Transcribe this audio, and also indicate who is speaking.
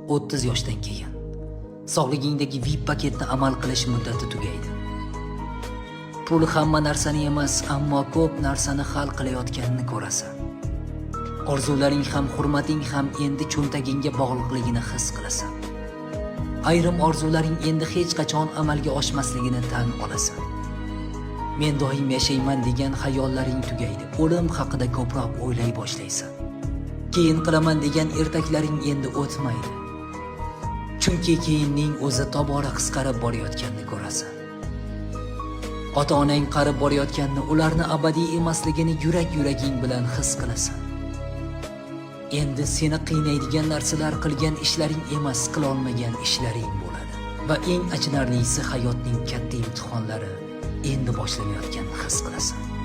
Speaker 1: 30 yoshdan keyin sog'lig'ingdagi VIP paketni amal qilish muddati tugaydi. Pul hamma narsani emas, ammo ko'p narsani hal qilayotganini ko'rasan. Orzularing ham, hurmating ham endi cho'ntagingga bog'liqligini his qilasan. Ayrim orzularing endi hech qachon amalga oshmasligini tan olasan. Men doim yashayman degan xayollaring tugaydi. O'lim haqida ko'proq o'ylay boshlaysan. Keyin qilaman degan ertaklaring endi o'tmaydi. Chunki keyinning o'zi tobora qisqarib borayotganini ko'rasan. Ota-onang qarib borayotganini, ularni abadiy emasligini yurak-yuraging bilan his qilasan. Endi seni qiynaydigan narsalar qilgan ishlaring emas, qila olmagan ishlaring bo'ladi. Va eng achinarlisi, hayotning katta imtihonlari endi boshlanayotganini his qilasan.